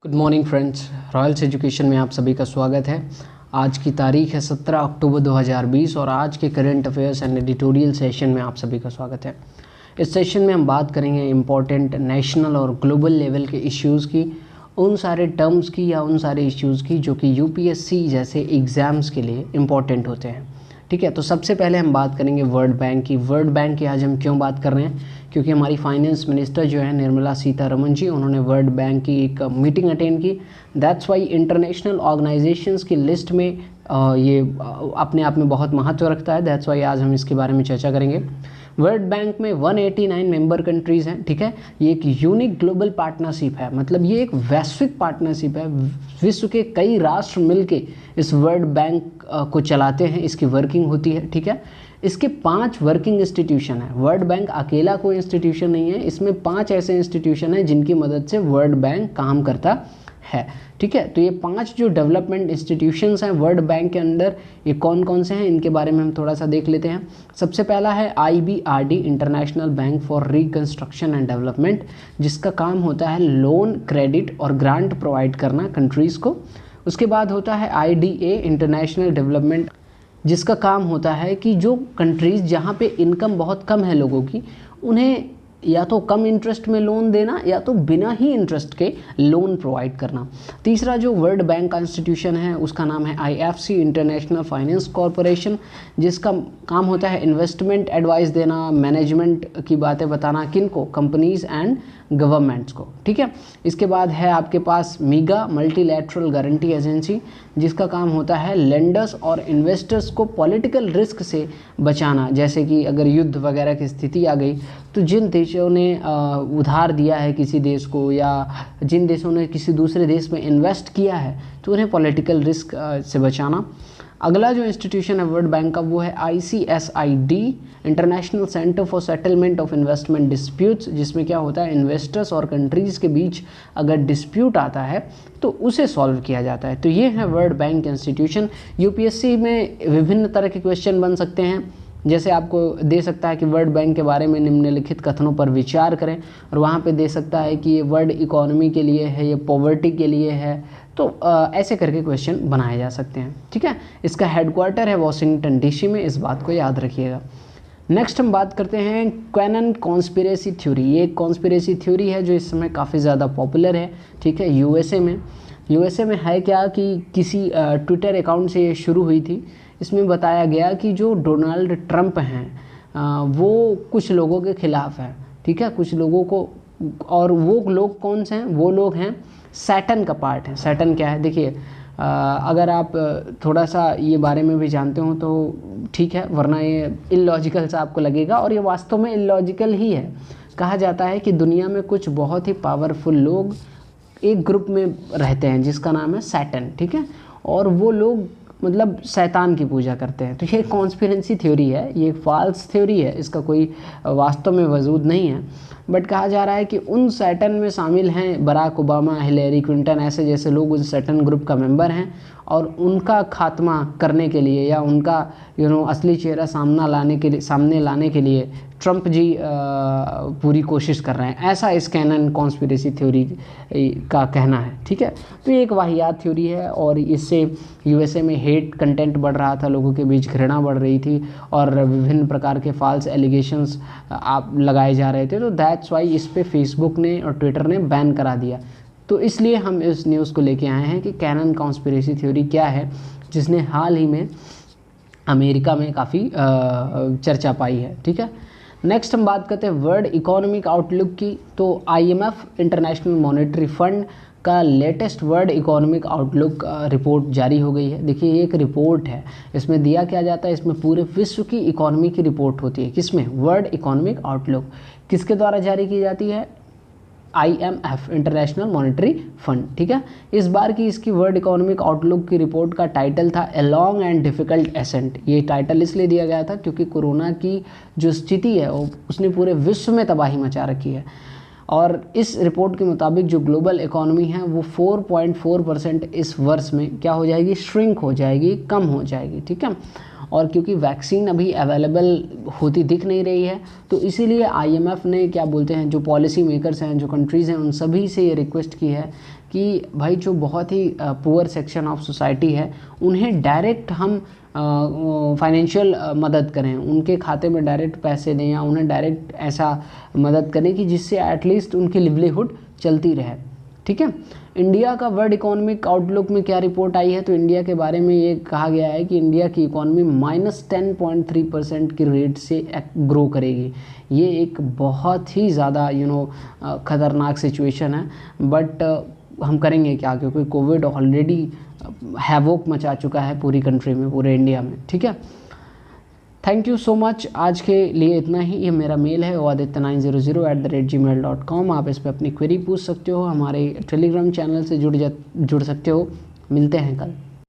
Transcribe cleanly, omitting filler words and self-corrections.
Good morning friends, Royals education में आप सभी का स्वागत है। आज की तारीख है 17 अक्टूबर 2020 और आज के current affairs and editorial session में आप सभी का स्वागत है। इस सेशन में हम बात करेंगे इम्पॉर्टेंट नेशनल और ग्लोबल लेवल के इश्यूज़ की, उन सारे टर्म्स की या उन सारे इश्यूज़ की जो कि यूपीएससी जैसे एग्ज़ाम्स के लिए इम्पॉर्टेंट होते हैं। ठीक है, तो सबसे पहले हम बात करेंगे वर्ल्ड बैंक की। वर्ल्ड बैंक की आज हम क्यों बात कर रहे हैं? क्योंकि हमारी फाइनेंस मिनिस्टर जो है निर्मला सीतारमण जी, उन्होंने वर्ल्ड बैंक की एक मीटिंग अटेंड की। दैट्स वाई इंटरनेशनल ऑर्गेनाइजेशंस की लिस्ट में ये अपने आप में बहुत महत्व रखता है। दैट्स वाई आज हम इसके बारे में चर्चा करेंगे। वर्ल्ड बैंक में 189 मेंबर कंट्रीज़ हैं। ठीक है, ये एक यूनिक ग्लोबल पार्टनरशिप है, मतलब ये एक वैश्विक पार्टनरशिप है। विश्व के कई राष्ट्र मिलके इस वर्ल्ड बैंक को चलाते हैं, इसकी वर्किंग होती है। ठीक है, इसके 5 वर्किंग इंस्टीट्यूशन है। वर्ल्ड बैंक अकेला कोई इंस्टीट्यूशन नहीं है, इसमें 5 ऐसे इंस्टीट्यूशन हैं जिनकी मदद से वर्ल्ड बैंक काम करता है। ठीक है, तो ये 5 जो डेवलपमेंट इंस्टीट्यूशंस हैं वर्ल्ड बैंक के अंदर, ये कौन कौन से हैं इनके बारे में हम थोड़ा सा देख लेते हैं। सबसे पहला है IBRD, international bank for reconstruction and development, जिसका काम होता है लोन, क्रेडिट और ग्रांट प्रोवाइड करना कंट्रीज़ को। उसके बाद होता है IDA, इंटरनेशनल डेवलपमेंट, जिसका काम होता है कि जो कंट्रीज़ जहाँ पे इनकम बहुत कम है लोगों की, उन्हें या तो कम इंटरेस्ट में लोन देना या तो बिना ही इंटरेस्ट के लोन प्रोवाइड करना। तीसरा जो वर्ल्ड बैंक का इंस्टीट्यूशन है उसका नाम है IFC, इंटरनेशनल फाइनेंस कॉरपोरेशन, जिसका काम होता है इन्वेस्टमेंट एडवाइस देना, मैनेजमेंट की बातें बताना, किनको, कंपनीज एंड गवर्नमेंट्स को। ठीक है, इसके बाद है आपके पास MIGA, मल्टीलैटरल गारंटी एजेंसी, जिसका काम होता है लेंडर्स और इन्वेस्टर्स को पॉलिटिकल रिस्क से बचाना। जैसे कि अगर युद्ध वगैरह की स्थिति आ गई तो जिन देशों ने उधार दिया है किसी देश को या जिन देशों ने किसी दूसरे देश में इन्वेस्ट किया है तो उन्हें पॉलिटिकल रिस्क से बचाना। अगला जो इंस्टीट्यूशन है वर्ल्ड बैंक का वो है ICSID, international centre for settlement of investment disputes, जिसमें क्या होता है इन्वेस्टर्स और कंट्रीज़ के बीच अगर डिस्प्यूट आता है तो उसे सॉल्व किया जाता है। तो ये है वर्ल्ड बैंक इंस्टीट्यूशन। यूपीएससी में विभिन्न तरह के क्वेश्चन बन सकते हैं, जैसे आपको दे सकता है कि वर्ल्ड बैंक के बारे में निम्नलिखित कथनों पर विचार करें, और वहाँ पे दे सकता है कि ये वर्ल्ड इकोनॉमी के लिए है, ये पॉवर्टी के लिए है, तो ऐसे करके क्वेश्चन बनाए जा सकते हैं। ठीक है, इसका हेडक्वार्टर है वॉशिंगटन DC में, इस बात को याद रखिएगा। नेक्स्ट हम बात करते हैं क्वेनन कॉन्स्पिरेसी थ्योरी। ये एक कॉन्स्पिरेसी थ्योरी है जो इस समय काफ़ी ज़्यादा पॉपुलर है। ठीक है, यूएसए में है क्या कि किसी ट्विटर अकाउंट से ये शुरू हुई थी। इसमें बताया गया कि जो डोनाल्ड ट्रंप हैं वो कुछ लोगों के ख़िलाफ़ है। ठीक है, कुछ लोगों को, और वो लोग कौन से हैं? वो लोग हैं सैटर्न का पार्ट है। सैटर्न क्या है? देखिए, अगर आप थोड़ा सा ये बारे में भी जानते हो तो ठीक है, वरना ये इलॉजिकल सा आपको लगेगा, और ये वास्तव में इलॉजिकल ही है। कहा जाता है कि दुनिया में कुछ बहुत ही पावरफुल लोग एक ग्रुप में रहते हैं जिसका नाम है सैटर्न। ठीक है, और वो लोग मतलब शैतान की पूजा करते हैं। तो ये कॉन्स्पिरेसी थ्योरी है, ये फॉल्स थ्योरी है, इसका कोई वास्तव में वजूद नहीं है। बट कहा जा रहा है कि उन सैटर्न में शामिल हैं बराक ओबामा, हिलेरी क्लिंटन, ऐसे जैसे लोग उस सैटर्न ग्रुप का मेंबर हैं, और उनका खात्मा करने के लिए या उनका असली चेहरा सामने लाने के लिए ट्रंप जी पूरी कोशिश कर रहे हैं, ऐसा इस कैनन कॉन्स्पिरेसी थ्योरी का कहना है। ठीक है, तो ये एक वाहियात थ्योरी है और इससे यूएसए में हेट कंटेंट बढ़ रहा था, लोगों के बीच घृणा बढ़ रही थी और विभिन्न प्रकार के फॉल्स एलिगेशंस आप लगाए जा रहे थे। तो दैट्स वाई इस पे फेसबुक ने और ट्विटर ने बैन करा दिया। तो इसलिए हम इस न्यूज़ को लेके आए हैं कि कैनन कॉन्स्पिरेसी थ्योरी क्या है, जिसने हाल ही में अमेरिका में काफ़ी चर्चा पाई है। ठीक है, नेक्स्ट हम बात करते हैं वर्ल्ड इकोनॉमिक आउटलुक की। तो IMF, इंटरनेशनल मॉनेटरी फंड का latest world economic outlook report जारी हो गई है। देखिए, ये एक रिपोर्ट है, इसमें दिया क्या जाता है, इसमें पूरे विश्व की इकोनॉमी की रिपोर्ट होती है। किसमें? World economic outlook. किसके द्वारा जारी की जाती है? IMF, international monetary fund. ठीक है, इस बार की इसकी वर्ल्ड इकोनॉमिक आउटलुक की रिपोर्ट का टाइटल था a long and difficult ascent. ये टाइटल इसलिए दिया गया था क्योंकि कोरोना की जो स्थिति है उसने पूरे विश्व में तबाही मचा रखी है, और इस रिपोर्ट के मुताबिक जो ग्लोबल इकोनॉमी है वो 4.4% इस वर्ष में क्या हो जाएगी? श्रिंक हो जाएगी, कम हो जाएगी। ठीक है, और क्योंकि वैक्सीन अभी अवेलेबल होती दिख नहीं रही है, तो इसीलिए IMF ने क्या बोलते हैं, जो पॉलिसी मेकर्स हैं, जो कंट्रीज़ हैं, उन सभी से ये रिक्वेस्ट की है कि भाई जो बहुत ही पुअर सेक्शन ऑफ सोसाइटी है उन्हें डायरेक्ट हम फाइनेंशियल मदद करें, उनके खाते में डायरेक्ट पैसे दें या उन्हें डायरेक्ट ऐसा मदद करें कि जिससे एटलीस्ट उनकी लिवलीहुड चलती रहे। ठीक है। इंडिया का वर्ल्ड इकोनॉमिक आउटलुक में क्या रिपोर्ट आई है, तो इंडिया के बारे में ये कहा गया है कि इंडिया की इकोनॉमी -10.3% की रेट से ग्रो करेगी। ये एक बहुत ही ज़्यादा ख़तरनाक सिचुएशन है, बट हम करेंगे क्या, क्योंकि कोविड ऑलरेडी हैवोक मचा चुका है पूरी कंट्री में, पूरे इंडिया में। ठीक है। Thank you so much. आज के लिए इतना ही। ये मेरा मेल है oaditya900@gmail.com। आप इस पर अपनी क्वेरी पूछ सकते हो, हमारे टेलीग्राम चैनल से जुड़ सकते हो। मिलते हैं कल।